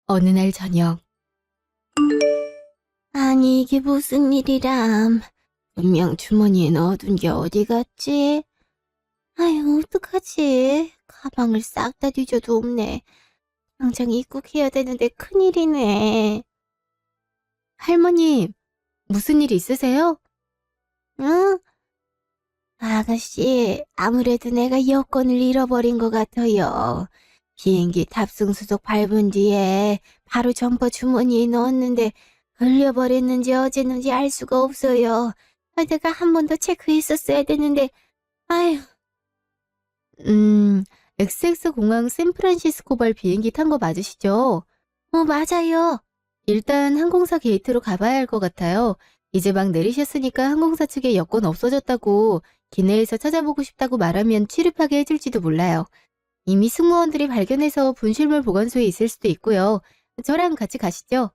어느 날 저녁, 아니, 이게 무슨 일이람. 분명 주머니에 넣어둔 게 어디 갔지? 아유, 어떡하지? 가방을 싹 다 뒤져도 없네. 당장 입국해야 되는데 큰일이네. 할머님, 무슨 일 있으세요? 응? 아가씨, 아무래도 내가 여권을 잃어버린 것 같아요. 비행기 탑승 수속 밟은 뒤에 바로 점퍼 주머니에 넣었는데 흘려버렸는지 어쨌는지 알 수가 없어요. 내가 한 번 더 체크했었어야 되는데, 아휴. XX 공항 샌프란시스코발 비행기 탄 거 맞으시죠? 맞아요. 일단 항공사 게이트로 가봐야 할 것 같아요. 이제 막 내리셨으니까 항공사 측에 여권 없어졌다고 기내에서 찾아보고 싶다고 말하면 취급하게 해줄지도 몰라요. 이미 승무원들이 발견해서 분실물 보관소에 있을 수도 있고요. 저랑 같이 가시죠.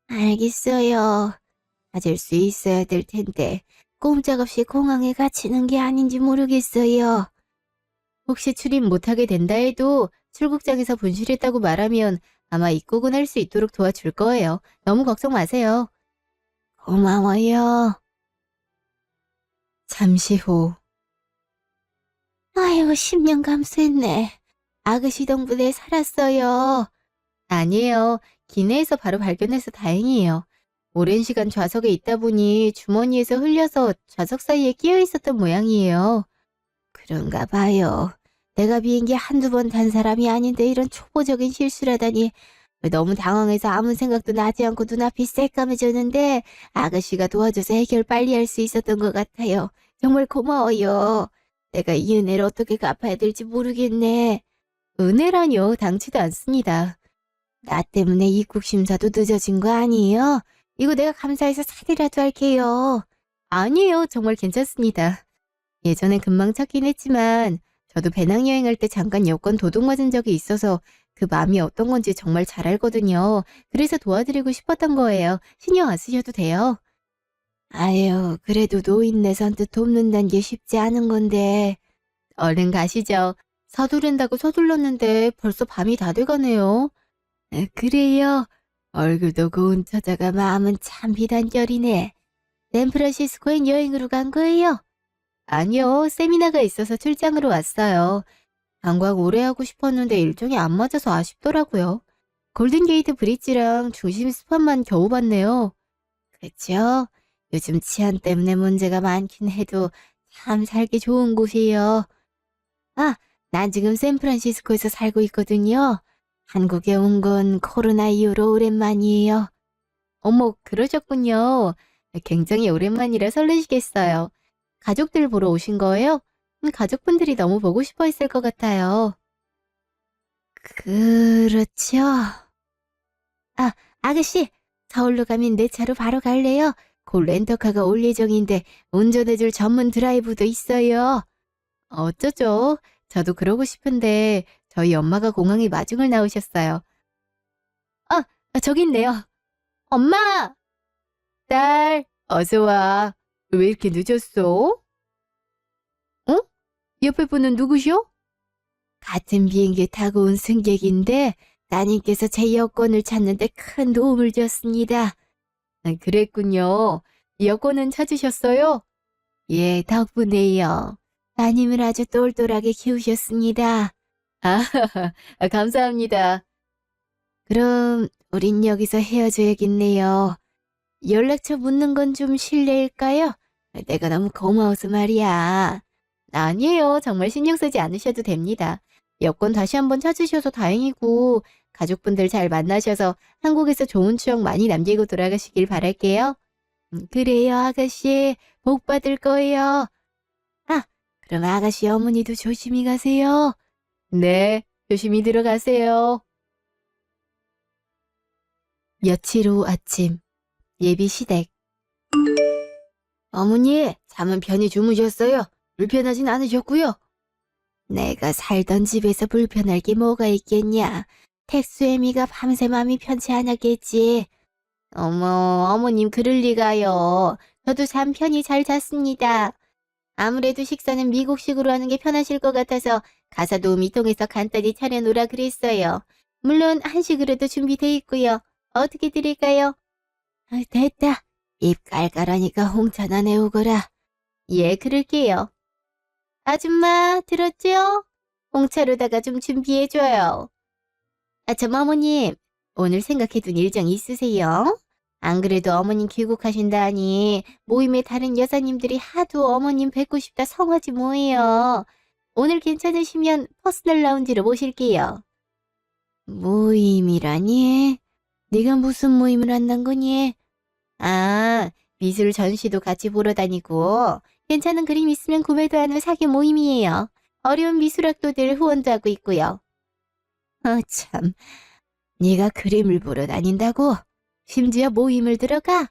알겠어요. 찾을 수 있어야 될 텐데, 꼼짝없이 공항에 갇히는 게 아닌지 모르겠어요. 혹시 출입 못하게 된다 해도 출국장에서 분실했다고 말하면 아마 입국은 할 수 있도록 도와줄 거예요. 너무 걱정 마세요. 고마워요. 잠시 후. 아유, 10년 감수했네. 아가씨 덕분에 살았어요. 아니에요. 기내에서 바로 발견해서 다행이에요. 오랜 시간 좌석에 있다 보니 주머니에서 흘려서 좌석 사이에 끼어 있었던 모양이에요. 그런가 봐요. 내가 비행기 한두 번 탄 사람이 아닌데 이런 초보적인 실수라다니. 너무 당황해서 아무 생각도 나지 않고 눈앞이 새까매졌는데 아가씨가 도와줘서 해결 빨리 할 수 있었던 것 같아요. 정말 고마워요. 내가 이 은혜를 어떻게 갚아야 될지 모르겠네. 은혜라뇨. 당치도 않습니다. 나 때문에 입국 심사도 늦어진 거 아니에요? 이거 내가 감사해서 사리라도 할게요. 아니에요. 정말 괜찮습니다. 예전엔 금방 찾긴 했지만 저도 배낭여행할 때 잠깐 여권 도둑 맞은 적이 있어서 그 마음이 어떤 건지 정말 잘 알거든요. 그래서 도와드리고 싶었던 거예요. 신경 안 쓰셔도 돼요. 아유, 그래도 노인네 선뜻 돕는다는 게 쉽지 않은 건데. 얼른 가시죠. 서두른다고 서둘렀는데 벌써 밤이 다 돼가네요. 그래요. 얼굴도 고운 처자가 마음은 참 비단결이네. 샌프란시스코엔 여행으로 간 거예요? 아니요, 세미나가 있어서 출장으로 왔어요. 관광 오래 하고 싶었는데 일정이 안 맞아서 아쉽더라고요. 골든게이트 브릿지랑 중심 스팟만 겨우 봤네요. 그쵸? 요즘 치안 때문에 문제가 많긴 해도 참 살기 좋은 곳이에요. 아, 난 지금 샌프란시스코에서 살고 있거든요. 한국에 온 건 코로나 이후로 오랜만이에요. 어머, 그러셨군요. 굉장히 오랜만이라 설레시겠어요. 가족들 보러 오신 거예요? 가족분들이 너무 보고 싶어 했을 것 같아요. 그렇죠. 아, 아가씨, 서울로 가면 내 차로 바로 갈래요? 곧 렌터카가 올 예정인데 운전해줄 전문 드라이브도 있어요. 어쩌죠? 저도 그러고 싶은데 저희 엄마가 공항에 마중을 나오셨어요. 아, 저기 있네요. 엄마! 딸, 어서 와. 왜 이렇게 늦었어? 어? 옆에 분은 누구시오? 같은 비행기 타고 온 승객인데 따님께서 제 여권을 찾는데 큰 도움을 줬습니다. 그랬군요. 여권은 찾으셨어요? 예, 덕분에요. 따님을 아주 똘똘하게 키우셨습니다. 아, 감사합니다. 그럼 우린 여기서 헤어져야겠네요. 연락처 묻는 건 좀 실례일까요? 내가 너무 고마워서 말이야. 아니에요. 정말 신경 쓰지 않으셔도 됩니다. 여권 다시 한번 찾으셔서 다행이고, 가족분들 잘 만나셔서 한국에서 좋은 추억 많이 남기고 돌아가시길 바랄게요. 그래요, 아가씨. 복 받을 거예요. 아, 그럼 아가씨 어머니도 조심히 가세요. 네, 조심히 들어가세요. 며칠 후 아침, 예비 시댁. 어머니, 잠은 편히 주무셨어요? 불편하진 않으셨고요? 내가 살던 집에서 불편할 게 뭐가 있겠냐. 택수애미가 밤새 맘이 편치 않았겠지. 어머, 어머님 그럴 리가요. 저도 잠 편히 잘 잤습니다. 아무래도 식사는 미국식으로 하는 게 편하실 것 같아서 가사 도우미 통해서 간단히 차려놓으라 그랬어요. 물론 한식으로도 준비돼 있고요. 어떻게 드릴까요? 됐다. 입 깔깔하니까 홍차나 내오거라. 예, 그럴게요. 아줌마, 들었죠? 홍차로다가 좀 준비해줘요. 참, 어머님. 오늘 생각해둔 일정 있으세요? 안 그래도 어머님 귀국하신다니 모임에 다른 여사님들이 하도 어머님 뵙고 싶다 성화지 뭐예요. 오늘 괜찮으시면 퍼스널 라운지로 모실게요. 모임이라니? 네가 무슨 모임을 한단 거니? 아, 미술 전시도 같이 보러 다니고 괜찮은 그림 있으면 구매도 하는 사교 모임이에요. 어려운 미술학도들 후원도 하고 있고요. 참. 네가 그림을 보러 다닌다고? 심지어 모임을 들어가?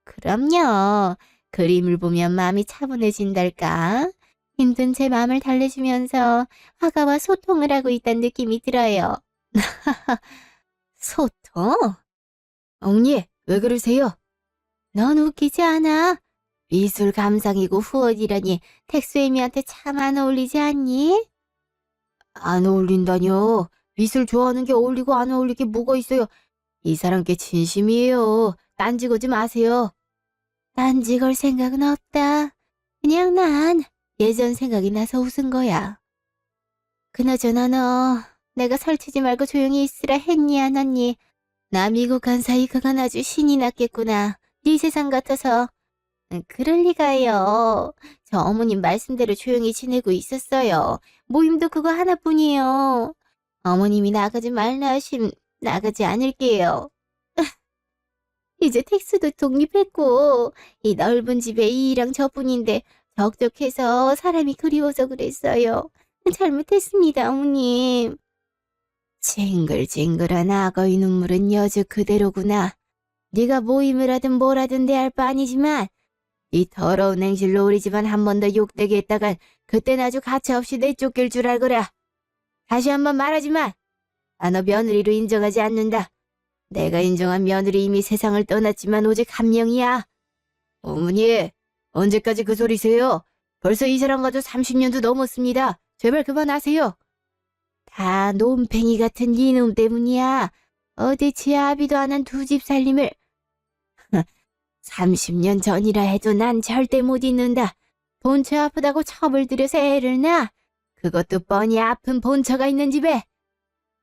그럼요. 그림을 보면 마음이 차분해진달까? 힘든 제 마음을 달래주면서 화가와 소통을 하고 있다는 느낌이 들어요. 소통? 언니, 왜 그러세요? 넌 웃기지 않아? 미술 감상이고 후원이라니 텍스에미한테 참 안 어울리지 않니? 안 어울린다뇨. 미술 좋아하는 게 어울리고 안 어울리게 뭐가 있어요. 이 사람께 진심이에요. 딴지 거지 마세요. 딴지 걸 생각은 없다. 그냥 난 예전 생각이 나서 웃은 거야. 그나저나 너 내가 설치지 말고 조용히 있으라 했니 안 했니? 나 미국 간 사이 그간 아주 신이 났겠구나. 네 세상 같아서. 그럴 리가요. 저 어머님 말씀대로 조용히 지내고 있었어요. 모임도 그거 하나뿐이에요. 어머님이 나가지 말라 하심 나가지 않을게요. 이제 텍스도 독립했고 이 넓은 집에 이랑 저뿐인데 적적해서 사람이 그리워서 그랬어요. 잘못했습니다, 어머님. 징글징글한 악어의 눈물은 여주 그대로구나. 네가 모임을 하든 뭘 하든 대할 바 아니지만 이 더러운 행실로 우리 집안 한 번 더 욕되게 했다간 그땐 아주 가차없이 내쫓길 줄 알거라. 다시 한번 말하지만 나 너 며느리로 인정하지 않는다. 내가 인정한 며느리 이미 세상을 떠났지만 오직 한 명이야. 어머니, 언제까지 그 소리세요? 벌써 이 사람 가도 30년도 넘었습니다. 제발 그만하세요. 다 놈팽이 같은 이놈 때문이야. 어디 지아비도 안 한 두 집 살림을. 30년 전이라 해도 난 절대 못 잊는다. 본처 아프다고 첩을 들여서 애를 낳아. 그것도 뻔히 아픈 본처가 있는 집에.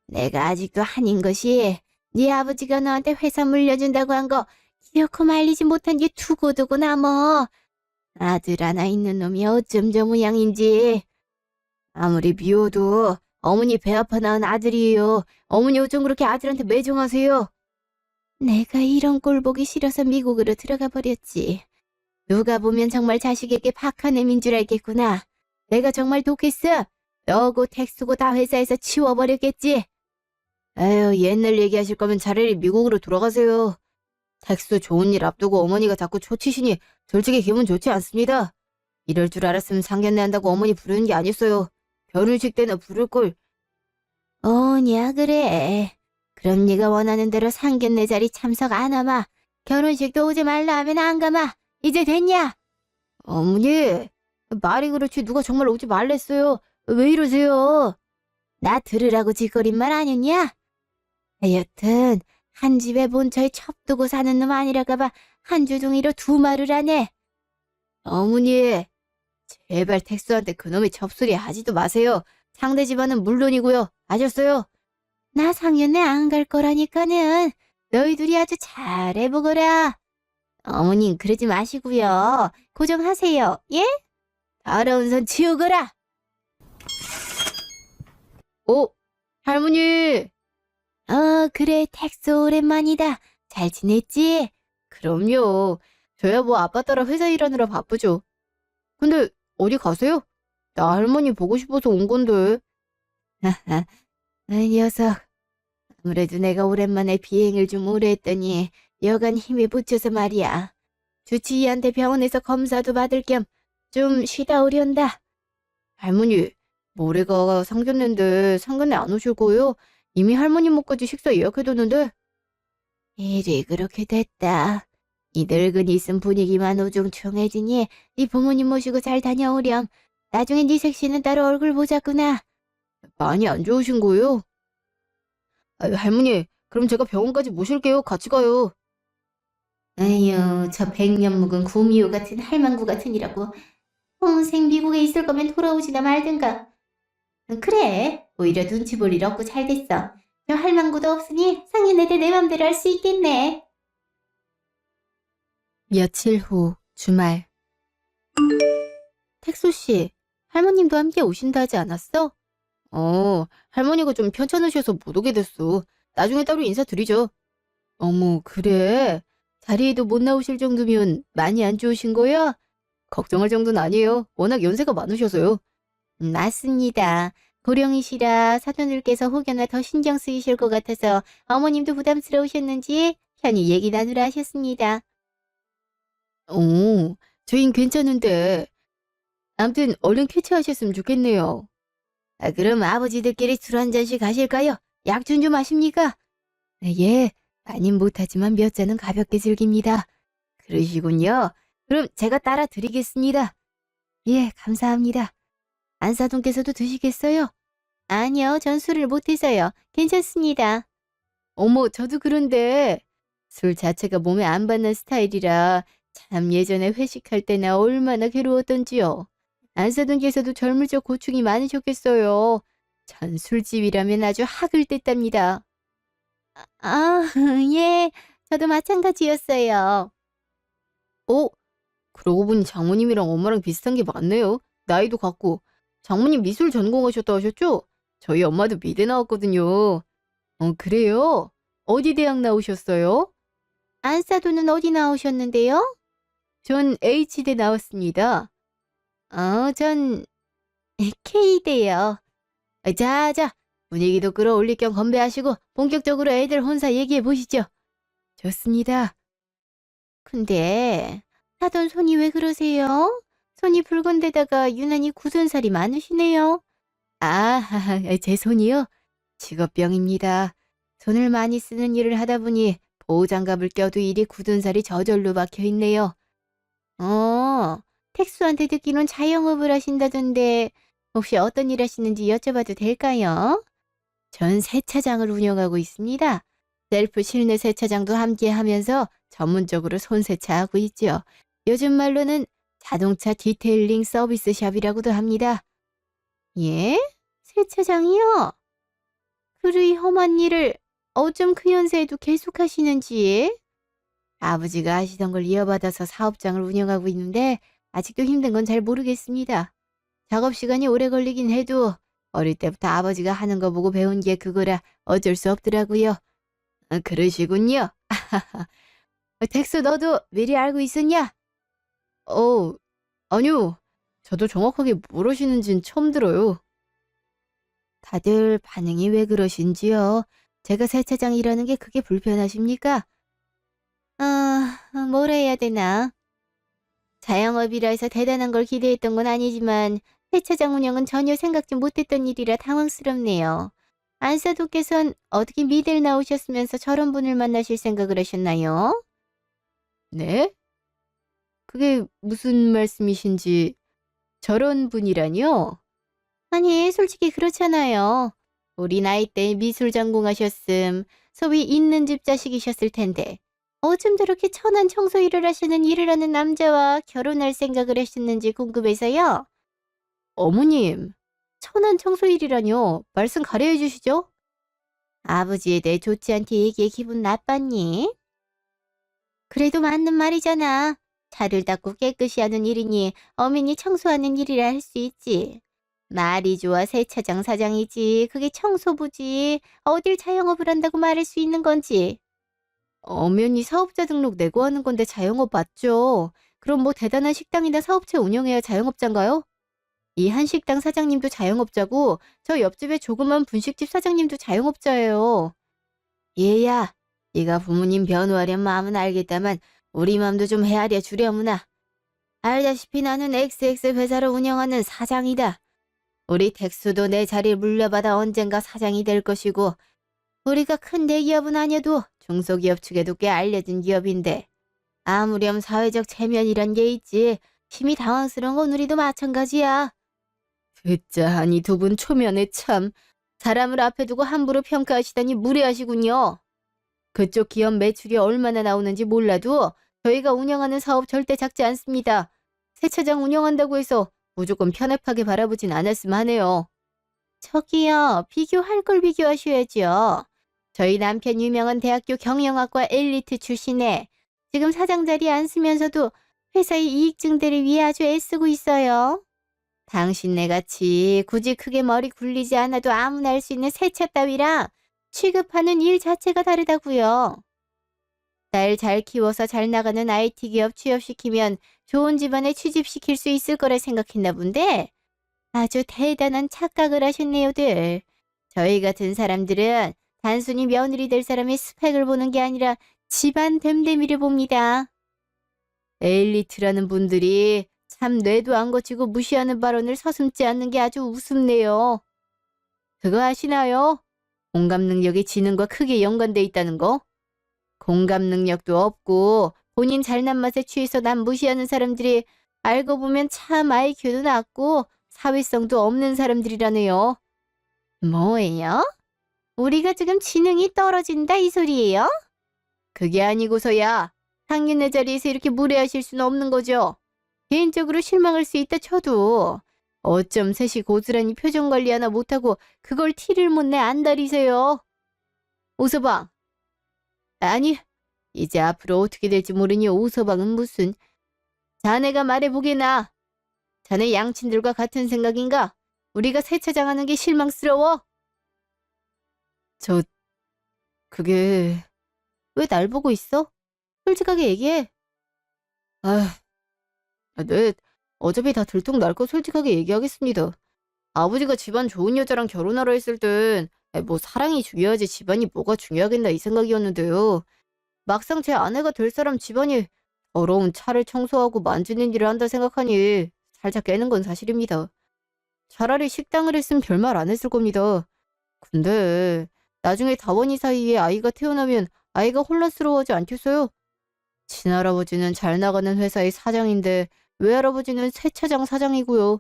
내가 아직도 한인 것이 네 아버지가 너한테 회사 물려준다고 한 거 기어코 말리지 못한 게 두고두고 남어. 아들 하나 있는 놈이 어쩜 저 모양인지. 아무리 미워도 어머니 배 아파 낳은 아들이에요. 어머니 어쩜 그렇게 아들한테 매정하세요? 내가 이런 꼴 보기 싫어서 미국으로 들어가 버렸지. 누가 보면 정말 자식에게 박한 애민 줄 알겠구나. 내가 정말 독했어. 너고 텍스고 다 회사에서 치워버렸겠지. 에휴, 옛날 얘기하실 거면 차라리 미국으로 돌아가세요. 텍스 좋은 일 앞두고 어머니가 자꾸 초치시니 솔직히 기분 좋지 않습니다. 이럴 줄 알았으면 상견례 한다고 어머니 부르는 게 아니었어요. 결혼식 때나 부를걸. 오냐 그래. 그럼 네가 원하는 대로 상견례 자리 참석 안 하마. 결혼식도 오지 말라 하면 안 가마. 이제 됐냐? 어머니, 말이 그렇지 누가 정말 오지 말랬어요. 왜 이러세요? 나 들으라고 짓거린 말 아니었냐? 하여튼 한 집에 본처에 첩두고 사는 놈 아니라가봐 한 주둥이로 두 말을 하네. 어머니, 제발 텍스한테 그놈의 첩소리 하지도 마세요. 상대 집안은 물론이고요. 아셨어요? 나 상견례 안 갈 거라니까는 너희 둘이 아주 잘해보거라. 어머님 그러지 마시고요. 고정하세요. 예? 더러운 손 치우거라. 할머니. 그래 텍스 오랜만이다. 잘 지냈지? 그럼요. 저야 뭐 아빠 따라 회사 일하느라 바쁘죠. 근데 어디 가세요? 나 할머니 보고 싶어서 온 건데. 하하, 녀석. 아무래도 내가 오랜만에 비행을 좀 오래 했더니 여간 힘이 붙여서 말이야. 주치의한테 병원에서 검사도 받을 겸 좀 쉬다 오련다. 할머니, 모레가 상견례인데 상견례 안 오실 거예요? 이미 할머니 목까지 식사 예약해뒀는데. 일이 그렇게 됐다. 이 늙은이 있은 분위기만 우중충해지니 네 부모님 모시고 잘 다녀오렴. 나중에 네 색시는 따로 얼굴 보자꾸나. 많이 안 좋으신 거예요? 아유, 할머니, 그럼 제가 병원까지 모실게요. 같이 가요. 아유, 저 백년 묵은 구미호 같은 할망구 같으니라고. 평생 미국에 있을 거면 돌아오지나 말든가. 그래, 오히려 눈치 볼 일 없고 잘 됐어. 저 할망구도 없으니 상년애들 내 맘대로 할 수 있겠네. 며칠 후 주말. 택수 씨, 할머님도 함께 오신다 하지 않았어? 할머니가 좀 편찮으셔서 못 오게 됐어. 나중에 따로 인사드리죠. 어머, 그래? 자리에도 못 나오실 정도면 많이 안 좋으신 거야? 걱정할 정도는 아니에요. 워낙 연세가 많으셔서요. 맞습니다. 고령이시라 사돈들께서 혹여나 더 신경 쓰이실 것 같아서 어머님도 부담스러우셨는지 편히 얘기 나누라 하셨습니다. 저흰 괜찮은데. 암튼 얼른 쾌차하셨으면 좋겠네요. 그럼 아버지들끼리 술 한 잔씩 하실까요? 약준 좀 하십니까? 예, 많인 못하지만 몇 잔은 가볍게 즐깁니다. 그러시군요. 그럼 제가 따라 드리겠습니다. 예, 감사합니다. 안사돈께서도 드시겠어요? 아니요, 전 술을 못해서요. 괜찮습니다. 어머, 저도 그런데 술 자체가 몸에 안 받는 스타일이라 참 예전에 회식할 때나 얼마나 괴로웠던지요. 안사돈께서도 젊을 적 고충이 많으셨겠어요. 전 술집이라면 아주 학을 뗐답니다. 아, 예, 저도 마찬가지였어요. 그러고 보니 장모님이랑 엄마랑 비슷한 게 많네요. 나이도 같고. 장모님 미술 전공하셨다 하셨죠? 저희 엄마도 미대 나왔거든요. 그래요? 어디 대학 나오셨어요? 안사돈은 어디 나오셨는데요? 전 H대 나왔습니다. 전 K대요. 자, 분위기도 끌어올릴 겸 건배하시고 본격적으로 애들 혼사 얘기해 보시죠. 좋습니다. 근데 사돈 손이 왜 그러세요? 손이 붉은 데다가 유난히 굳은 살이 많으시네요. 제 손이요? 직업병입니다. 손을 많이 쓰는 일을 하다 보니 보호장갑을 껴도 일이 굳은 살이 저절로 박혀 있네요. 택수한테 듣기론 자영업을 하신다던데 혹시 어떤 일 하시는지 여쭤봐도 될까요? 전 세차장을 운영하고 있습니다. 셀프 실내 세차장도 함께 하면서 전문적으로 손세차하고 있죠. 요즘 말로는 자동차 디테일링 서비스 샵이라고도 합니다. 예? 세차장이요? 그리 험한 일을 어쩜 그 연세에도 계속 하시는지? 아버지가 하시던 걸 이어받아서 사업장을 운영하고 있는데 아직도 힘든 건 잘 모르겠습니다. 작업 시간이 오래 걸리긴 해도 어릴 때부터 아버지가 하는 거 보고 배운 게 그거라 어쩔 수 없더라고요. 그러시군요. 텍스 너도 미리 알고 있었냐? 아니요. 저도 정확하게 뭘 하시는진 처음 들어요. 다들 반응이 왜 그러신지요? 제가 세차장 일하는 게 그게 불편하십니까? 뭘 해야 되나? 자영업이라 해서 대단한 걸 기대했던 건 아니지만 세차장 운영은 전혀 생각지 못했던 일이라 당황스럽네요. 안사도께선 어떻게 미대를 나오셨으면서 저런 분을 만나실 생각을 하셨나요? 네? 그게 무슨 말씀이신지 저런 분이라뇨? 아니, 솔직히 그렇잖아요. 우리 나이 때 미술 전공하셨음, 소위 있는 집 자식이셨을 텐데 어쩜 저렇게 천한 청소 일을 하시는 일을 하는 남자와 결혼할 생각을 하셨는지 궁금해서요. 어머님, 천한 청소일이라뇨? 말씀 가려해 주시죠? 아버지에 대해 좋지 않게 얘기해 기분 나빴니? 그래도 맞는 말이잖아. 차를 닦고 깨끗이 하는 일이니 어민이 청소하는 일이라 할 수 있지. 말이 좋아 세차장 사장이지. 그게 청소부지. 어딜 자영업을 한다고 말할 수 있는 건지. 엄연히 사업자 등록 내고 하는 건데 자영업 맞죠? 그럼 뭐 대단한 식당이나 사업체 운영해야 자영업자인가요? 이 한식당 사장님도 자영업자고 저 옆집에 조그만 분식집 사장님도 자영업자예요. 얘야, 네가 부모님 변호하련 마음은 알겠다만 우리 맘도 좀 헤아려 주려무나. 알다시피 나는 XX 회사를 운영하는 사장이다. 우리 텍수도 내 자리를 물려받아 언젠가 사장이 될 것이고 우리가 큰 대기업은 아니어도 중소기업 측에도 꽤 알려진 기업인데 아무렴 사회적 체면이란 게 있지. 심히 당황스러운 건 우리도 마찬가지야. 듣자 하니 두 분 초면에 참 사람을 앞에 두고 함부로 평가하시다니 무례하시군요. 그쪽 기업 매출이 얼마나 나오는지 몰라도 저희가 운영하는 사업 절대 작지 않습니다. 세차장 운영한다고 해서 무조건 편협하게 바라보진 않았으면 하네요. 저기요, 비교할 걸 비교하셔야죠. 저희 남편 유명한 대학교 경영학과 엘리트 출신에 지금 사장 자리에 앉으면서도 회사의 이익 증대를 위해 아주 애쓰고 있어요. 당신네 같이 굳이 크게 머리 굴리지 않아도 아무나 할 수 있는 세차 따위랑 취급하는 일 자체가 다르다고요. 딸 잘 키워서 잘 나가는 IT 기업 취업시키면 좋은 집안에 취직시킬 수 있을 거라 생각했나 본데 아주 대단한 착각을 하셨네요들. 저희 같은 사람들은 단순히 며느리 될 사람의 스펙을 보는 게 아니라 집안 됨됨이를 봅니다. 엘리트라는 분들이 참 뇌도 안 거치고 무시하는 발언을 서슴지 않는 게 아주 우습네요. 그거 아시나요? 공감 능력이 지능과 크게 연관돼 있다는 거? 공감 능력도 없고 본인 잘난 맛에 취해서 남 무시하는 사람들이 알고 보면 참 IQ도 낮고 사회성도 없는 사람들이라네요. 뭐예요? 우리가 지금 지능이 떨어진다 이 소리예요? 그게 아니고서야 상인의 자리에서 이렇게 무례하실 수는 없는 거죠. 개인적으로 실망할 수 있다 쳐도 어쩜 셋이 고스란히 표정 관리 하나 못하고 그걸 티를 못 내 안달이세요. 오서방. 아니, 이제 앞으로 어떻게 될지 모르니 오서방은 무슨. 자네가 말해보게나. 자네 양친들과 같은 생각인가? 우리가 세차장 하는 게 실망스러워? 그게... 왜 날 보고 있어? 솔직하게 얘기해. 네, 어차피 다 들통날 거 솔직하게 얘기하겠습니다. 아버지가 집안 좋은 여자랑 결혼하라 했을 땐 뭐 사랑이 중요하지 집안이 뭐가 중요하겠나 이 생각이었는데요. 막상 제 아내가 될 사람 집안이 더러운 차를 청소하고 만지는 일을 한다 생각하니 살짝 깨는 건 사실입니다. 차라리 식당을 했으면 별말 안 했을 겁니다. 근데 나중에 다원이 사이에 아이가 태어나면 아이가 혼란스러워하지 않겠어요? 친할아버지는 잘 나가는 회사의 사장인데 외할아버지는 세차장 사장이고요.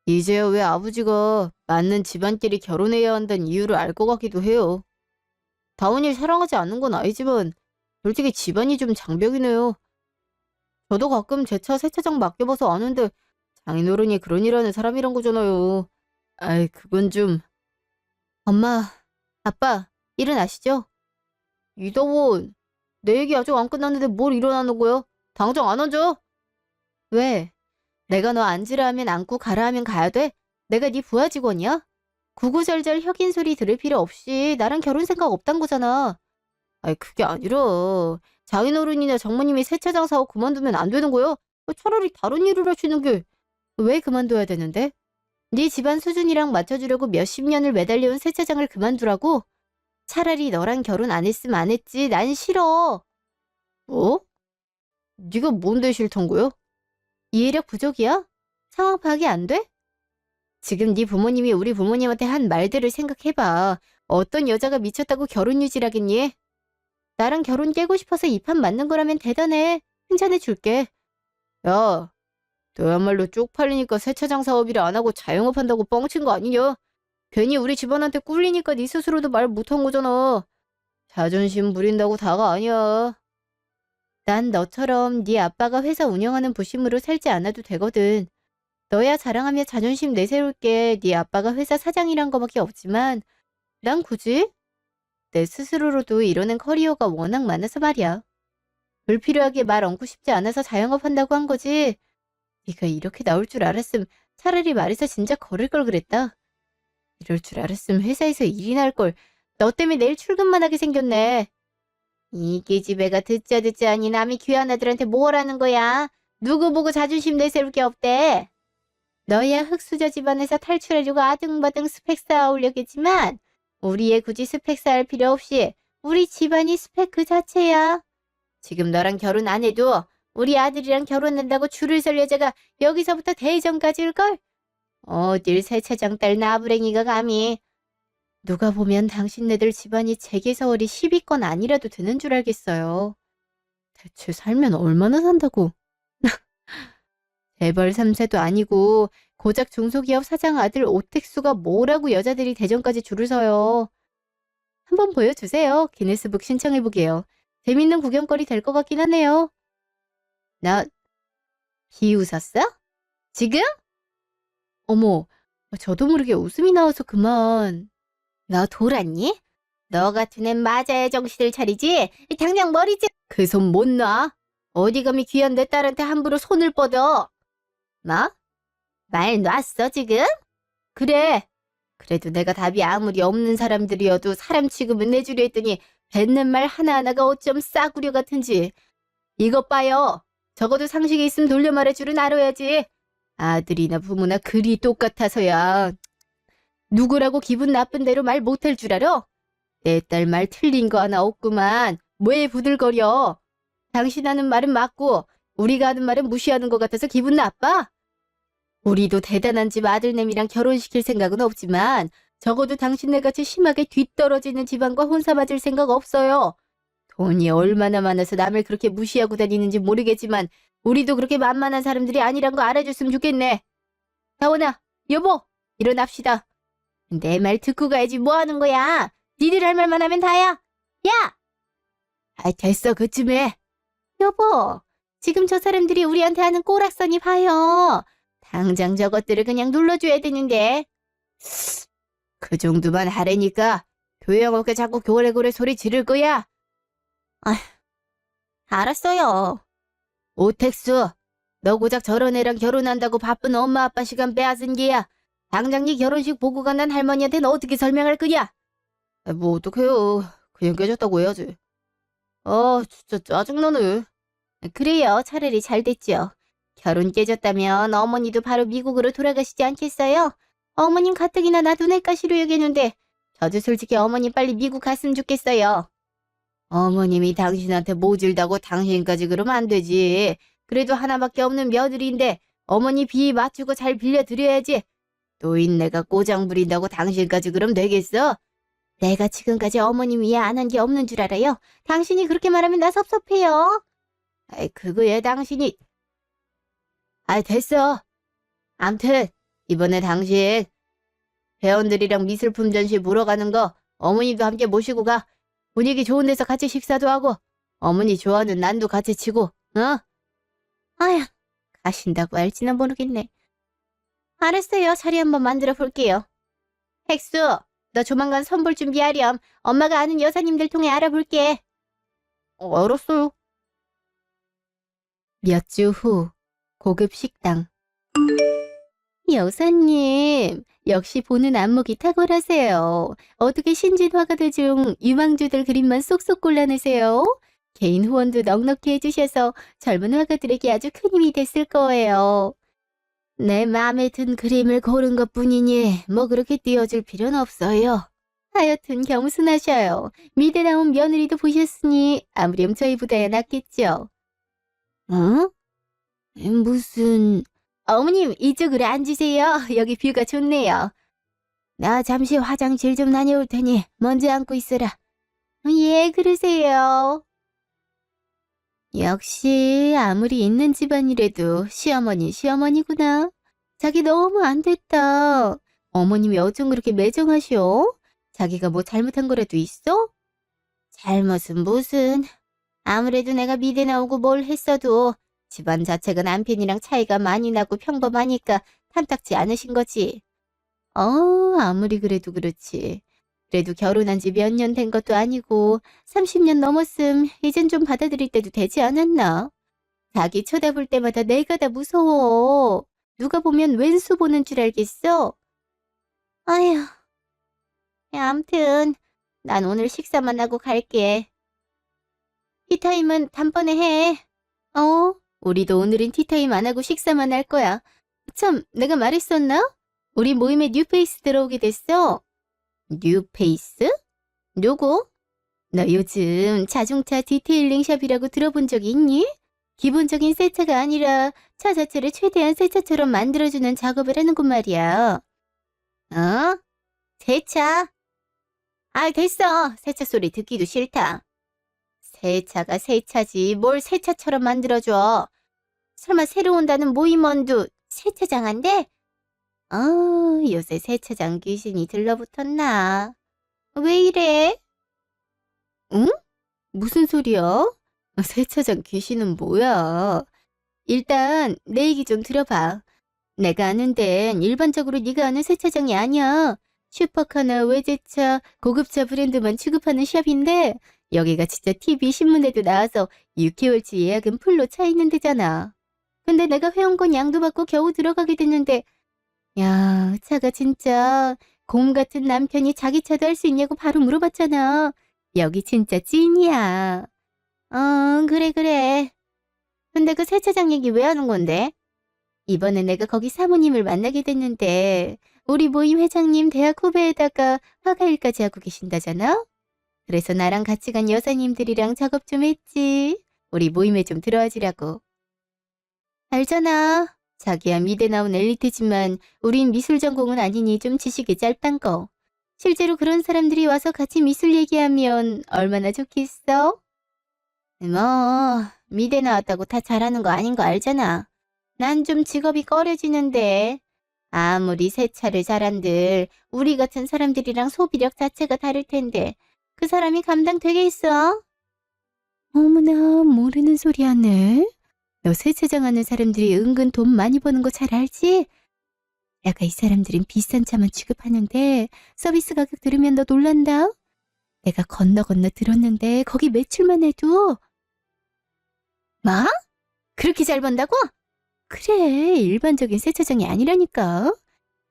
이제야 왜 아버지가 맞는 집안끼리 결혼해야 한다는 이유를 알 것 같기도 해요. 다운이를 사랑하지 않는 건 아니지만 솔직히 집안이 좀 장벽이네요. 저도 가끔 제 차 세차장 맡겨봐서 아는데 장인어른이 그런 일 하는 사람이란 거잖아요. 아이 그건 좀... 엄마, 아빠, 일어나시죠? 이다원, 내 얘기 아직 안 끝났는데 뭘 일어나는 거야? 당장 안 앉아? 왜? 내가 너 앉으라 하면 앉고 가라 하면 가야 돼? 내가 네 부하 직원이야? 구구절절 혁인 소리 들을 필요 없이 나랑 결혼 생각 없단 거잖아. 아이 그게 아니라 장인어른이나 장모님이 세차장 사업 그만두면 안 되는 거야? 차라리 다른 일을 하시는 게 왜 그만둬야 되는데? 네 집안 수준이랑 맞춰주려고 몇십 년을 매달려온 세차장을 그만두라고? 차라리 너랑 결혼 안 했으면 안 했지. 난 싫어. 뭐? 네가 뭔데 싫던 거야? 이해력 부족이야? 상황 파악이 안 돼? 지금 네 부모님이 우리 부모님한테 한 말들을 생각해봐. 어떤 여자가 미쳤다고 결혼 유지하겠니? 나랑 결혼 깨고 싶어서 이 판 맞는 거라면 대단해. 칭찬해 줄게. 야, 너야말로 쪽팔리니까 세차장 사업이라 안 하고 자영업 한다고 뻥친 거 아니냐? 괜히 우리 집안한테 꿀리니까 네 스스로도 말 못한 거잖아. 자존심 부린다고 다가 아니야. 난 너처럼 네 아빠가 회사 운영하는 부심으로 살지 않아도 되거든. 너야 자랑하며 자존심 내세울 게 네 아빠가 회사 사장이란 거밖에 없지만 난 굳이 내 스스로로도 이뤄낸 커리어가 워낙 많아서 말이야. 불필요하게 말 얹고 싶지 않아서 자영업한다고 한 거지. 네가 이렇게 나올 줄 알았음 차라리 말해서 진작 걸을 걸 그랬다. 이럴 줄 알았음 회사에서 일이나 할 걸. 너 때문에 내일 출근만 하게 생겼네. 이 기집애가 듣자 하니 남이 귀한 아들한테 뭘 하는 거야? 누구 보고 자존심 내세울 게 없대. 너야 흑수저 집안에서 탈출하려고 아등바등 스펙 쌓아오려겠지만 우리 애 굳이 스펙 쌓을 필요 없이 우리 집안이 스펙 그 자체야. 지금 너랑 결혼 안 해도 우리 아들이랑 결혼한다고 줄을 설 여자가 여기서부터 대전까지 올걸? 어딜 세차장 딸 나부랭이가 감히. 누가 보면 당신네들 집안이 재계서월이 10위권 아니라도 되는 줄 알겠어요. 대체 살면 얼마나 산다고. 재벌 3세도 아니고 고작 중소기업 사장 아들 오택수가 뭐라고 여자들이 대전까지 줄을 서요. 한번 보여주세요. 기네스북 신청해보게요. 재밌는 구경거리 될 것 같긴 하네요. 나 비웃었어? 지금? 어머, 저도 모르게 웃음이 나와서 그만. 너 돌았니? 너 같은 애 맞아야 정신을 차리지? 당장 머리 좀. 그 손 못 놔? 어디 감히 귀한 내 딸한테 함부로 손을 뻗어? 뭐? 말 놨어 지금? 그래. 그래도 내가 답이 아무리 없는 사람들이어도 사람 취급은 내주려 했더니 뱉는 말 하나하나가 어쩜 싸구려 같은지. 이것 봐요. 적어도 상식이 있으면 돌려 말할 줄은 알아야지. 아들이나 부모나 그리 똑같아서야. 누구라고 기분 나쁜 대로 말 못할 줄 알아? 내 딸 말 틀린 거 하나 없구만. 왜 부들거려? 당신 하는 말은 맞고 우리가 하는 말은 무시하는 것 같아서 기분 나빠? 우리도 대단한 집 아들내미랑 결혼시킬 생각은 없지만 적어도 당신네같이 심하게 뒤떨어지는 집안과 혼사 맞을 생각 없어요. 돈이 얼마나 많아서 남을 그렇게 무시하고 다니는지 모르겠지만 우리도 그렇게 만만한 사람들이 아니란 거 알아줬으면 좋겠네. 다원아, 여보, 일어납시다. 내 말 듣고 가야지 뭐 하는 거야? 니들 할 말만 하면 다야. 야! 아, 됐어, 그쯤에. 여보, 지금 저 사람들이 우리한테 하는 꼬락서니 봐요. 당장 저것들을 그냥 눌러줘야 되는데. 그 정도만 하라니까 교양 없게 자꾸 고래고래 소리 지를 거야. 알았어요. 오택수, 너 고작 저런 애랑 결혼한다고 바쁜 엄마 아빠 시간 빼앗은 게야. 당장 네 결혼식 보고 간난 할머니한테는 어떻게 설명할 거냐? 뭐 어떡해요. 그냥 깨졌다고 해야지. 아, 진짜 짜증나네. 그래요. 차라리 잘 됐죠. 결혼 깨졌다면 어머니도 바로 미국으로 돌아가시지 않겠어요? 어머님 가뜩이나 나 눈엣가 싫어야겠는데 저도 솔직히 어머님 빨리 미국 갔으면 좋겠어요. 어머님이 당신한테 모질다고 당신까지 그러면 안 되지. 그래도 하나밖에 없는 며느리인데 어머니 비 맞추고 잘 빌려드려야지. 노인네가 꼬장 부린다고 당신까지 그럼 되겠어? 내가 지금까지 어머님 이해 안 한 게 없는 줄 알아요? 당신이 그렇게 말하면 나 섭섭해요. 아이, 그거야 당신이. 아이, 됐어. 암튼 이번에 당신 회원들이랑 미술품 전시 보러 가는 거 어머니도 함께 모시고 가. 분위기 좋은 데서 같이 식사도 하고 어머니 좋아하는 난도 같이 치고, 어? 아휴, 가신다고 할지는 모르겠네. 알았어요. 자리 한번 만들어 볼게요. 헥수, 너 조만간 선볼 준비하렴. 엄마가 아는 여사님들 통해 알아볼게. 알았어요. 몇 주 후 고급 식당. 여사님, 역시 보는 안목이 탁월하세요. 어떻게 신진화가들 중 유망주들 그림만 쏙쏙 골라내세요? 개인 후원도 넉넉히 해주셔서 젊은 화가들에게 아주 큰 힘이 됐을 거예요. 내 마음에 든 그림을 고른 것뿐이니 뭐 그렇게 띄워줄 필요는 없어요. 하여튼 겸손하셔요. 미대 나온 며느리도 보셨으니 아무렴 저희보다야 낫겠죠. 어? 무슨... 어머님, 이쪽으로 앉으세요. 여기 뷰가 좋네요. 나 잠시 화장실 좀 다녀올 테니 먼저 앉고 있어라. 예, 그러세요. 역시 아무리 있는 집안이라도 시어머니구나. 자기 너무 안 됐다. 어머님이 어쩜 그렇게 매정하셔? 자기가 뭐 잘못한 거라도 있어? 잘못은 무슨. 아무래도 내가 미대 나오고 뭘 했어도 집안 자체가 남편이랑 차이가 많이 나고 평범하니까 탐탁지 않으신 거지. 아무리 그래도 그렇지. 그래도 결혼한 지 몇 년 된 것도 아니고 30년 넘었음 이젠 좀 받아들일 때도 되지 않았나? 자기 쳐다볼 때마다 내가 다 무서워. 누가 보면 왼수 보는 줄 알겠어? 아휴. 암튼 난 오늘 식사만 하고 갈게. 티타임은 단번에 해. 우리도 오늘은 티타임 안 하고 식사만 할 거야. 참, 내가 말했었나? 우리 모임에 뉴페이스 들어오게 됐어. 뉴페이스? 누구? 너 요즘 자동차 디테일링 샵이라고 들어본 적이 있니? 기본적인 새 차가 아니라 차 자체를 최대한 새 차처럼 만들어주는 작업을 하는 곳 말이야. 새 차? 아, 됐어. 새 차 소리 듣기도 싫다. 새 차가 새 차지 뭘 새 차처럼 만들어줘. 설마 새로 온다는 모임원도 새 차장 한대? 요새 세차장 귀신이 들러붙었나? 왜 이래? 응? 무슨 소리야? 세차장 귀신은 뭐야? 일단 내 얘기 좀 들어봐. 내가 아는 데는 일반적으로 네가 아는 세차장이 아니야. 슈퍼카나 외제차, 고급차 브랜드만 취급하는 샵인데 여기가 진짜 TV, 신문에도 나와서 6개월치 예약은 풀로 차 있는 데잖아. 근데 내가 회원권 양도 받고 겨우 들어가게 됐는데 야, 차가 진짜 곰 같은 남편이 자기 차도 할 수 있냐고 바로 물어봤잖아. 여기 진짜 찐이야. 그래, 그래. 근데 그 세차장 얘기 왜 하는 건데? 이번에 내가 거기 사모님을 만나게 됐는데 우리 모임 회장님 대학 후배에다가 화가일까지 하고 계신다잖아? 그래서 나랑 같이 간 여사님들이랑 작업 좀 했지. 우리 모임에 좀 들어와 주라고. 알잖아. 자기야 미대 나온 엘리트지만 우린 미술 전공은 아니니 좀 지식이 짧단 거. 실제로 그런 사람들이 와서 같이 미술 얘기하면 얼마나 좋겠어? 뭐, 미대 나왔다고 다 잘하는 거 아닌 거 알잖아. 난 좀 직업이 꺼려지는데. 아무리 세차를 잘한들 우리 같은 사람들이랑 소비력 자체가 다를 텐데 그 사람이 감당되겠어? 어머나 모르는 소리 하네. 너 세차장 하는 사람들이 은근 돈 많이 버는 거 잘 알지? 야가 이 사람들은 비싼 차만 취급하는데 서비스 가격 들으면 너 놀란다. 내가 건너 들었는데 거기 매출만 해도 뭐? 그렇게 잘 번다고? 그래 일반적인 세차장이 아니라니까.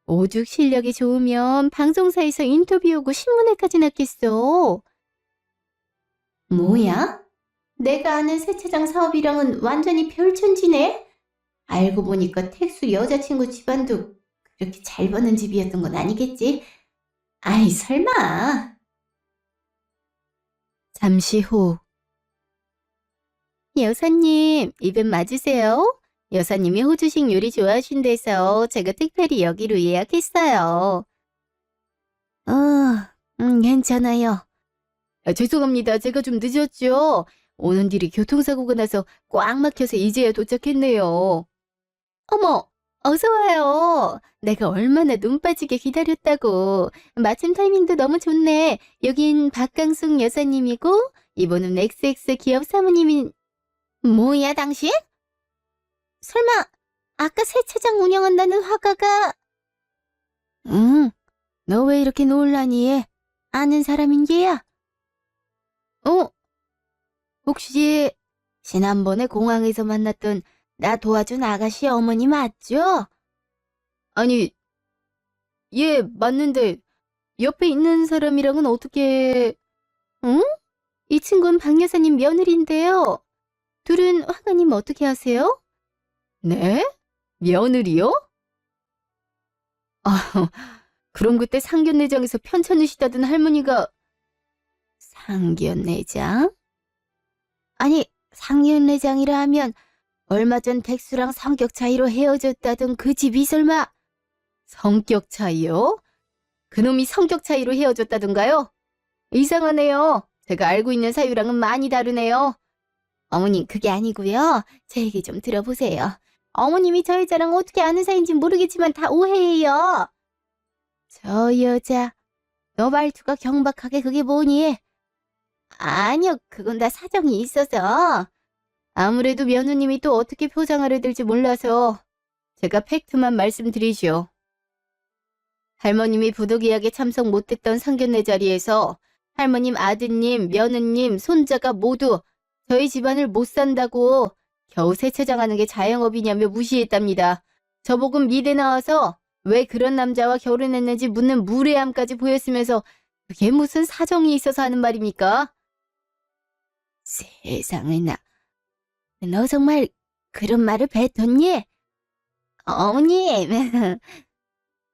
오죽 실력이 좋으면 방송사에서 인터뷰 오고 신문에까지 났겠어. 뭐야? 내가 아는 세차장 사업이랑은 완전히 별천지네? 알고 보니까 택수 여자친구 집안도 그렇게 잘 버는 집이었던 건 아니겠지? 아이, 설마. 잠시 후. 여사님, 입에 맞으세요? 여사님이 호주식 요리 좋아하신대서 제가 특별히 여기로 예약했어요. 괜찮아요. 죄송합니다. 제가 좀 늦었죠? 오는 길이 교통사고가 나서 꽉 막혀서 이제야 도착했네요. 어머, 어서 와요. 내가 얼마나 눈 빠지게 기다렸다고. 마침 타이밍도 너무 좋네. 여긴 박강숙 여사님이고 이분은 XX 기업 사모님인 뭐야, 당신? 설마, 아까 세차장 운영한다는 화가가? 응, 너 왜 이렇게 놀라니? 아는 사람인 게야? 혹시 지난번에 공항에서 만났던 나 도와준 아가씨 어머니 맞죠? 아니, 예, 맞는데 옆에 있는 사람이랑은 어떻게... 응? 이 친구는 박 여사님 며느리인데요. 둘은 화가님 어떻게 하세요? 네? 며느리요? 아, 그럼 그때 상견례장에서 편찮으시다던 할머니가 상견례장? 아니, 상견례장이라 하면 얼마 전 덱수랑 성격 차이로 헤어졌다던 그 집이 설마? 성격 차이요? 그놈이 성격 차이로 헤어졌다던가요? 이상하네요. 제가 알고 있는 사유랑은 많이 다르네요. 어머님, 그게 아니고요. 제 얘기 좀 들어보세요. 어머님이 저 여자랑 어떻게 아는 사이인지 모르겠지만 다 오해해요. 저 여자, 너 말투가 경박하게 그게 뭐니? 아니요, 그건 다 사정이 있어서. 아무래도 며느님이 또 어떻게 포장하려 들지 몰라서 제가 팩트만 말씀드리죠. 할머님이 부득이하게 참석 못했던 상견례 자리에서 할머님 아드님, 며느님, 손자가 모두 저희 집안을 못 산다고 겨우 세차장하는 게 자영업이냐며 무시했답니다. 저보고 미대 나와서 왜 그런 남자와 결혼했는지 묻는 무례함까지 보였으면서 그게 무슨 사정이 있어서 하는 말입니까? 세상에나. 너 정말 그런 말을 뱉었니? 어머님,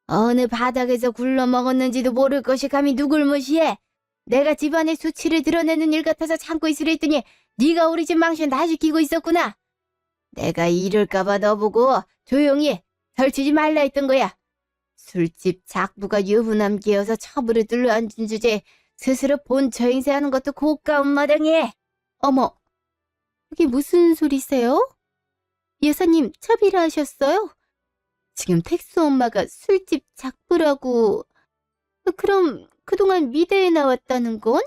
어느 바닥에서 굴러 먹었는지도 모를 것이 감히 누굴 무시해? 내가 집안의 수치를 드러내는 일 같아서 참고 있으려 했더니 네가 우리 집 망신 다 시키고 있었구나. 내가 이럴까봐 너보고 조용히 설치지 말라 했던 거야. 술집 작부가 유부남 끼어서 처부를 들러앉은 주제에 스스로 본처 행세하는 것도 고가운 마당에. 어머, 그게 무슨 소리세요? 여사님, 첩이라 하셨어요? 지금 택수 엄마가 술집 작부라고. 그럼 그동안 미대에 나왔다는 건?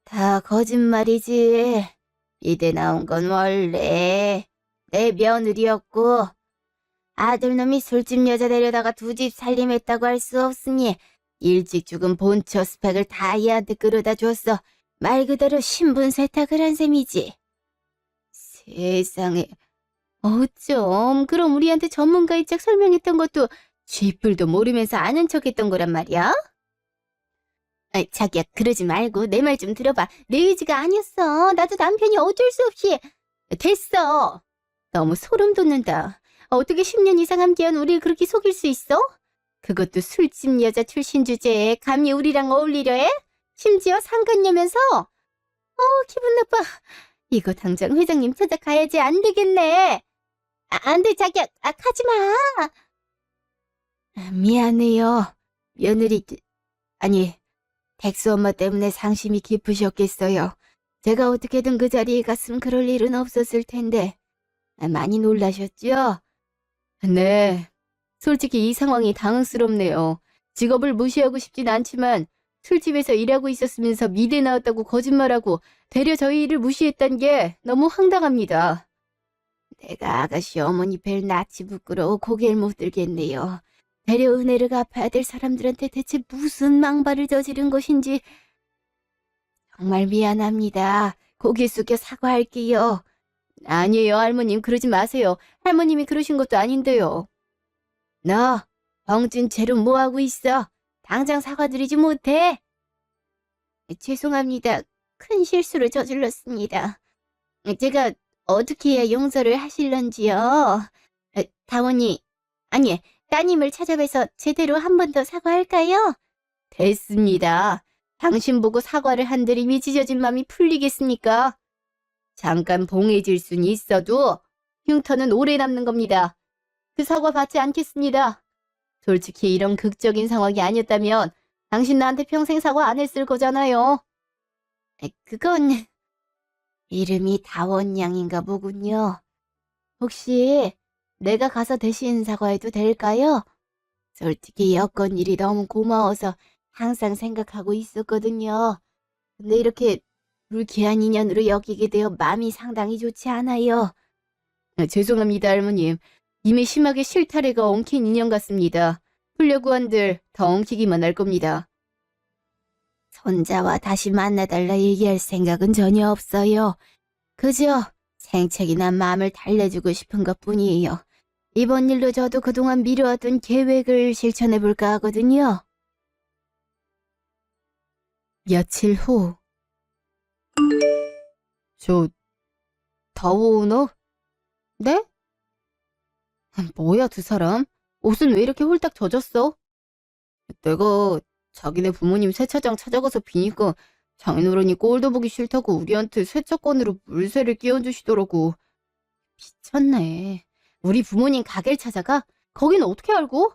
다 거짓말이지. 이대 나온 건 원래 내 며느리였고 아들놈이 술집 여자 데려다가 두 집 살림했다고 할 수 없으니 일찍 죽은 본처 스펙을 다 얘한테 끌어다 줬어. 말 그대로 신분 세탁을 한 셈이지. 세상에. 어쩜 그럼 우리한테 전문가 입장 설명했던 것도 쥐뿔도 모르면서 아는 척했던 거란 말이야? 아이, 자기야, 그러지 말고 내 말 좀 들어봐. 내 의지가 아니었어. 나도 남편이 어쩔 수 없이. 됐어. 너무 소름 돋는다. 어떻게 10년 이상 함께한 우리를 그렇게 속일 수 있어? 그것도 술집 여자 출신 주제에 감히 우리랑 어울리려 해? 심지어 상간녀면서? 기분 나빠. 이거 당장 회장님 찾아가야지. 안 되겠네. 안 돼, 자기야. 가지 마. 미안해요. 며느리, 아니, 덱스 엄마 때문에 상심이 깊으셨겠어요. 제가 어떻게든 그 자리에 갔으면 그럴 일은 없었을 텐데. 많이 놀라셨죠? 네. 솔직히 이 상황이 당황스럽네요. 직업을 무시하고 싶진 않지만 술집에서 일하고 있었으면서 미대 나왔다고 거짓말하고 되려 저희 일을 무시했단 게 너무 황당합니다. 내가 아가씨 어머니 뵐 낯이 부끄러워 고개를 못 들겠네요. 되려 은혜를 갚아야 될 사람들한테 대체 무슨 망발을 저지른 것인지 정말 미안합니다. 고개 숙여 사과할게요. 아니에요, 할머님. 그러지 마세요. 할머님이 그러신 것도 아닌데요. 너 벙찐 채로 뭐하고 있어? 당장 사과드리지 못해? 죄송합니다. 큰 실수를 저질렀습니다. 제가 어떻게 해야 용서를 하실런지요? 다원이, 아니, 따님을 찾아뵈서 제대로 한 번 더 사과할까요? 됐습니다. 당신 보고 사과를 한들이 찢어진 맘이 풀리겠습니까? 잠깐 봉해질 순 있어도 흉터는 오래 남는 겁니다. 그 사과 받지 않겠습니다. 솔직히 이런 극적인 상황이 아니었다면 당신 나한테 평생 사과 안 했을 거잖아요. 그건 이름이 다원양인가 보군요. 혹시 내가 가서 대신 사과해도 될까요? 솔직히 여건 일이 너무 고마워서 항상 생각하고 있었거든요. 근데 이렇게 불쾌한 인연으로 여기게 되어 마음이 상당히 좋지 않아요. 죄송합니다, 할머님. 이미 심하게 실타래가 엉킨 인연 같습니다. 풀려고 한들 더 엉키기만 할 겁니다. 손자와 다시 만나달라 얘기할 생각은 전혀 없어요. 그저 생책이 난 마음을 달래주고 싶은 것뿐이에요. 이번 일로 저도 그동안 미뤄왔던 계획을 실천해볼까 하거든요. 며칠 후. 더오너? 네? 뭐야, 두 사람? 옷은 왜 이렇게 홀딱 젖었어? 내가 자기네 부모님 세차장 찾아가서 비니까 장인어른이 꼴도 보기 싫다고 우리한테 세차건으로 물세를 끼얹으시더라고. 미쳤네. 우리 부모님 가게를 찾아가? 거긴 어떻게 알고?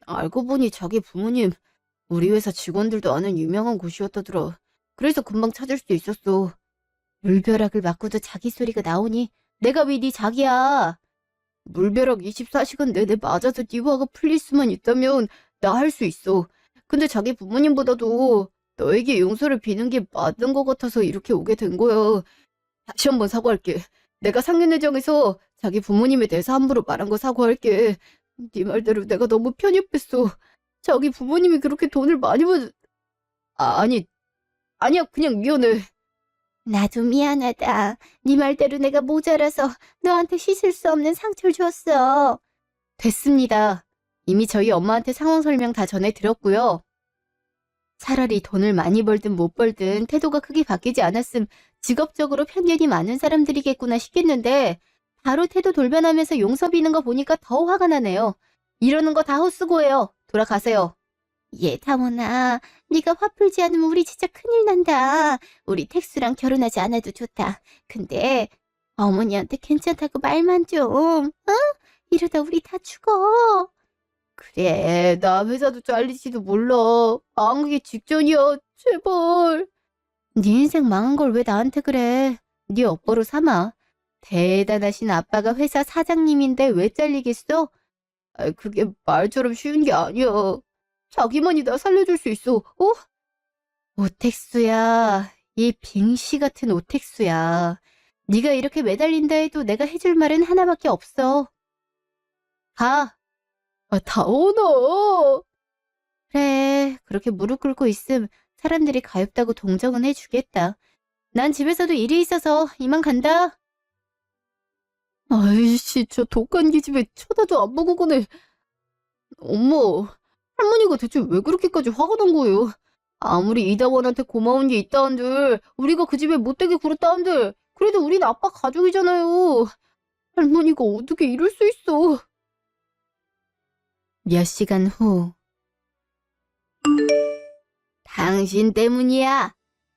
알고 보니 자기 부모님 우리 회사 직원들도 아는 유명한 곳이었다더라. 그래서 금방 찾을 수 있었어. 물벼락을 맞고도 자기 소리가 나오니 내가 왜 네 자기야. 물벼락 24시간 내내 맞아서 네 화가 풀릴 수만 있다면 나 할 수 있어. 근데 자기 부모님보다도 너에게 용서를 비는 게 맞는 것 같아서 이렇게 오게 된 거야. 다시 한번 사과할게. 내가 상견례장에서 자기 부모님에 대해서 함부로 말한 거 사과할게. 네 말대로 내가 너무 편협했어. 자기 부모님이 그렇게 돈을 많이 아니야, 그냥 미안해. 나도 미안하다. 네 말대로 내가 모자라서 너한테 씻을 수 없는 상처를 줬어. 됐습니다. 이미 저희 엄마한테 상황 설명 다 전해 드렸고요. 차라리 돈을 많이 벌든 못 벌든 태도가 크게 바뀌지 않았음 직업적으로 편견이 많은 사람들이겠구나 싶겠는데 바로 태도 돌변하면서 용서 비는 거 보니까 더 화가 나네요. 이러는 거 다 헛수고예요. 돌아가세요. 다원아, 네가 화 풀지 않으면 우리 진짜 큰일 난다. 우리 택수랑 결혼하지 않아도 좋다. 근데 어머니한테 괜찮다고 말만 좀, 어? 이러다 우리 다 죽어. 그래, 나 회사도 잘리지도 몰라. 망하기 직전이야. 제발. 네 인생 망한 걸 왜 나한테 그래. 네 업보로 삼아. 대단하신 아빠가 회사 사장님인데 왜 잘리겠어? 그게 말처럼 쉬운 게 아니야. 자기만이 나 살려줄 수 있어, 어? 오택수야, 이 빙시 같은 오택수야. 네가 이렇게 매달린다 해도 내가 해줄 말은 하나밖에 없어. 가. 다원아. 그래, 그렇게 무릎 꿇고 있음 사람들이 가엾다고 동정은 해주겠다. 난 집에서도 일이 있어서 이만 간다. 아이씨, 저 독한 기집애 쳐다도 안 보고 가네. 엄마, 할머니가 대체 왜 그렇게까지 화가 난 거예요? 아무리 이다원한테 고마운 게 있다 한들, 우리가 그 집에 못되게 굴었다 한들, 그래도 우린 아빠 가족이잖아요. 할머니가 어떻게 이럴 수 있어? 몇 시간 후. 당신 때문이야.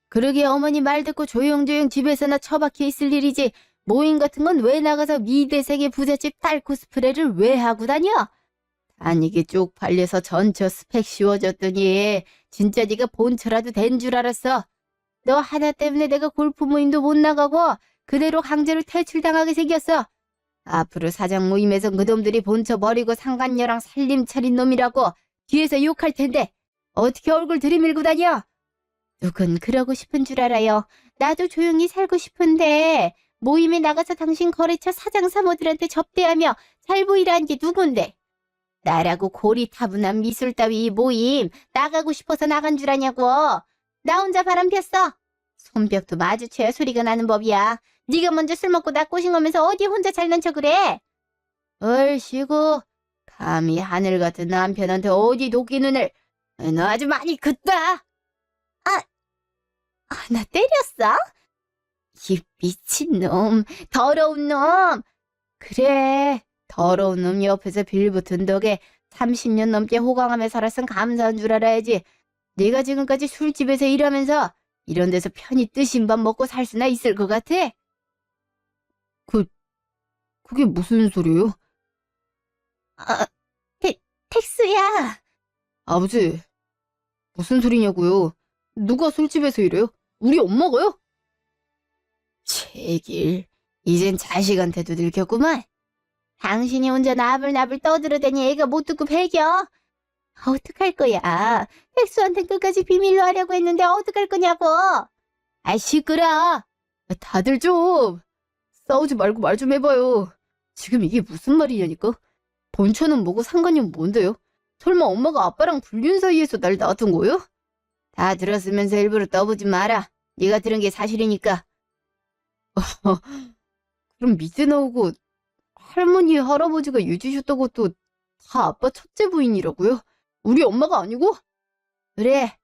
그러게 어머니 말 듣고 조용조용 집에서나 처박혀 있을 일이지. 모임 같은 건 왜 나가서 미대생의 부잣집 딸 코스프레를 왜 하고 다녀? 다니게 쪽팔려서 전처 스펙 씌워줬더니 진짜 네가 본처라도 된 줄 알았어. 너 하나 때문에 내가 골프 모임도 못 나가고 그대로 강제로 퇴출당하게 생겼어. 앞으로 사장 모임에서 그놈들이 본처 버리고 상간녀랑 살림 차린 놈이라고 뒤에서 욕할 텐데 어떻게 얼굴 들이밀고 다녀? 누군 그러고 싶은 줄 알아요. 나도 조용히 살고 싶은데 모임에 나가서 당신 거래처 사장 사모들한테 접대하며 잘 보이라는 게 누군데? 나라고 고리타분한 미술 따위 이 모임 나가고 싶어서 나간 줄 아냐고. 나 혼자 바람 폈어. 손뼉도 마주쳐야 소리가 나는 법이야. 네가 먼저 술 먹고 나 꼬신 거면서 어디 혼자 잘난 척을 해? 얼씨구, 감히 하늘 같은 남편한테 어디 도끼 눈을. 너 아주 많이 긋다. 나 때렸어? 이 미친놈, 더러운 놈. 그래, 더러운 놈 옆에서 빌붙은 덕에 30년 넘게 호강하며 살았으면 감사한 줄 알아야지. 네가 지금까지 술집에서 일하면서 이런 데서 편히 뜨신 밥 먹고 살 수나 있을 것 같아? 그게 무슨 소리예요? 아, 택수야. 아버지, 무슨 소리냐고요? 누가 술집에서 일해요? 우리 엄마가요? 제길, 이젠 자식한테도 들켰구만. 당신이 혼자 나불나불 떠들어대니 애가 못 듣고 배겨. 어떡할 거야. 택수한텐 끝까지 비밀로 하려고 했는데 어떡할 거냐고. 시끄러. 다들 좀 싸우지 말고 말 좀 해봐요. 지금 이게 무슨 말이냐니까? 본처는 뭐고 상관이 뭔데요? 설마 엄마가 아빠랑 불륜 사이에서 날 놔둔 거예요? 다 들었으면서 일부러 떠보지 마라. 네가 들은 게 사실이니까. 그럼 미제 나오고 할머니, 할아버지가 유지셨던 것도 다 아빠 첫째 부인이라고요? 우리 엄마가 아니고? 그래.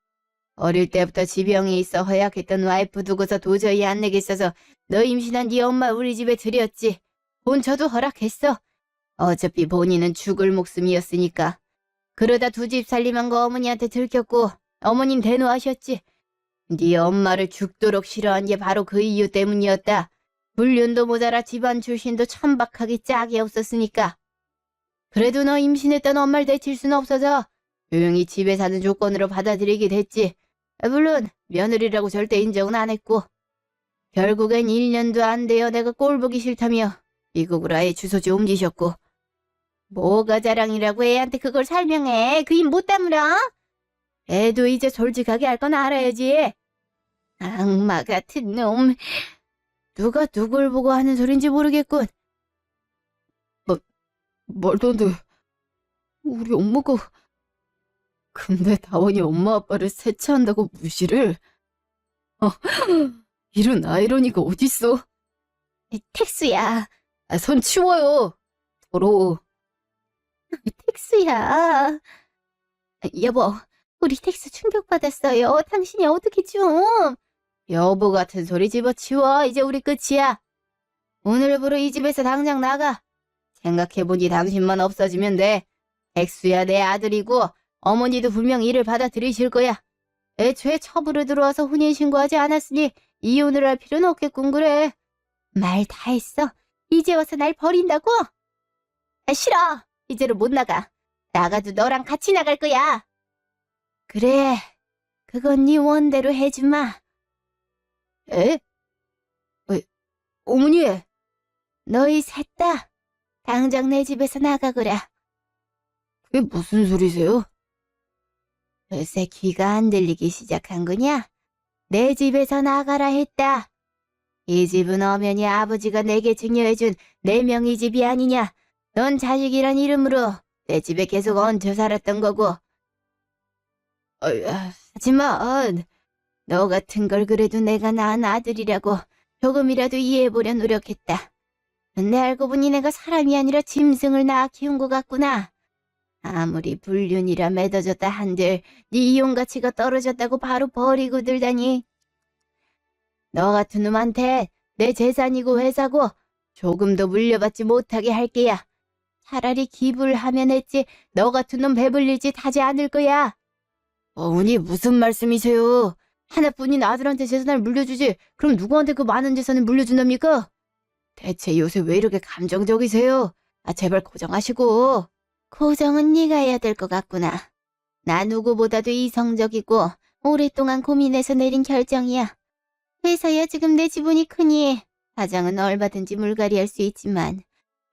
어릴 때부터 지병이 있어 허약했던 와이프 두고서 도저히 안 내겠어서 너 임신한 네 엄마 우리 집에 들였지. 본처도 허락했어. 어차피 본인은 죽을 목숨이었으니까. 그러다 두 집 살림한 거 어머니한테 들켰고 어머님 대노하셨지. 네 엄마를 죽도록 싫어한 게 바로 그 이유 때문이었다. 불륜도 모자라 집안 출신도 천박하게 짝이 없었으니까. 그래도 너 임신했던 엄마를 내칠 순 없어서 조용히 집에 사는 조건으로 받아들이게 됐지. 물론 며느리라고 절대 인정은 안 했고. 결국엔 1년도 안 되어 내가 꼴 보기 싫다며 미국으로 아예 주소지 옮기셨고. 뭐가 자랑이라고 애한테 그걸 설명해. 그 입 못 다물어? 애도 이제 솔직하게 할 건 알아야지. 악마 같은 놈. 누가 누굴 보고 하는 소린지 모르겠군. 말도 안 돼. 우리 엄마가. 근데 다원이 엄마 아빠를 세차한다고 무시를? 이런 아이러니가 어딨어? 택수야. 손 치워요. 더러워. 택수야. 여보, 우리 택수 충격받았어요. 당신이 어떻게 좀. 여보 같은 소리 집어치워. 이제 우리 끝이야. 오늘부로 이 집에서 당장 나가. 생각해보니 당신만 없어지면 돼. 택수야 내 아들이고 어머니도 분명 이를 받아들이실 거야. 애초에 첩으로 들어와서 혼인신고하지 않았으니 이혼을 할 필요는 없겠군 그래. 말 다 했어. 이제 와서 날 버린다고? 싫어. 이제는 못 나가. 나가도 너랑 같이 나갈 거야. 그래. 그건 네 원대로 해주마. 에? 어머니. 너희 셋 다 당장 내 집에서 나가거라. 그게 무슨 소리세요? 글쎄 귀가 안 들리기 시작한 거냐? 내 집에서 나가라 했다. 이 집은 엄연히 아버지가 내게 증여해준 내 명의 집이 아니냐. 넌 자식이란 이름으로 내 집에 계속 얹혀 살았던 거고. 하지만 너 같은 걸 그래도 내가 낳은 아들이라고 조금이라도 이해해보려 노력했다. 근데 알고 보니 내가 사람이 아니라 짐승을 낳아 키운 것 같구나. 아무리 불륜이라 맺어졌다 한들 네 이용 가치가 떨어졌다고 바로 버리고 들다니. 너 같은 놈한테 내 재산이고 회사고 조금도 물려받지 못하게 할 게야. 차라리 기부를 하면 했지 너 같은 놈 배불릴 짓 하지 않을 거야. 어머니 무슨 말씀이세요? 하나뿐인 아들한테 재산을 물려주지 그럼 누구한테 그 많은 재산을 물려준답니까? 대체 요새 왜 이렇게 감정적이세요? 제발 고정하시고. 고정은 네가 해야 될 것 같구나. 나 누구보다도 이성적이고 오랫동안 고민해서 내린 결정이야. 회사야 지금 내 지분이 크니 사장은 얼마든지 물갈이할 수 있지만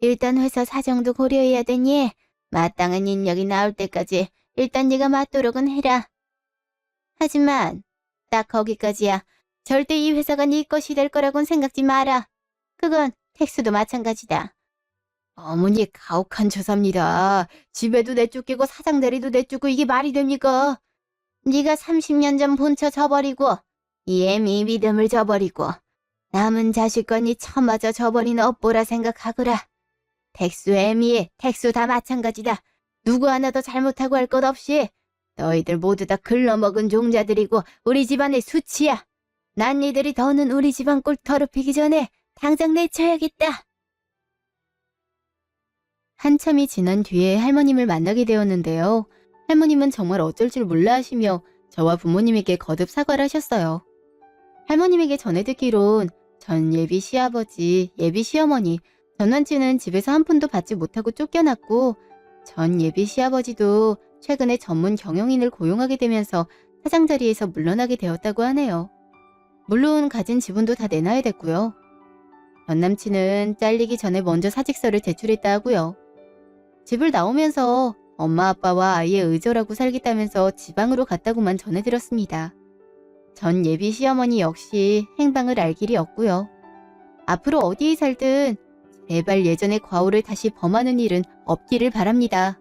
일단 회사 사정도 고려해야 되니 마땅한 인력이 나올 때까지 일단 네가 맞도록은 해라. 하지만 딱 거기까지야. 절대 이 회사가 네 것이 될 거라고는 생각지 마라. 그건 텍스도 마찬가지다. 어머니 가혹한 처사입니다. 집에도 내쫓기고 사장 대리도 내쫓고 이게 말이 됩니까? 네가 30년 전 본처 저버리고 이 애미 믿음을 저버리고 남은 자식과 네 처마저 저버린 업보라 생각하거라. 텍수 애미 텍수 다 마찬가지다. 누구 하나 더 잘못하고 할 것 없이 너희들 모두 다 글러먹은 종자들이고 우리 집안의 수치야. 난 니들이 더는 우리 집안 꼴 더럽히기 전에 당장 내쳐야겠다. 한참이 지난 뒤에 할머님을 만나게 되었는데요. 할머님은 정말 어쩔 줄 몰라 하시며 저와 부모님에게 거듭 사과를 하셨어요. 할머님에게 전해 듣기론 전 예비 시아버지, 예비 시어머니, 전 완치는 집에서 한 푼도 받지 못하고 쫓겨났고 전 예비 시아버지도 최근에 전문 경영인을 고용하게 되면서 사장 자리에서 물러나게 되었다고 하네요. 물론 가진 지분도 다 내놔야 됐고요. 전 남친은 잘리기 전에 먼저 사직서를 제출했다 하고요. 집을 나오면서 엄마 아빠와 아이의 의저라고 살겠다면서 지방으로 갔다고만 전해들었습니다. 전 예비 시어머니 역시 행방을 알 길이 없고요. 앞으로 어디에 살든 제발 예전의 과오를 다시 범하는 일은 없기를 바랍니다.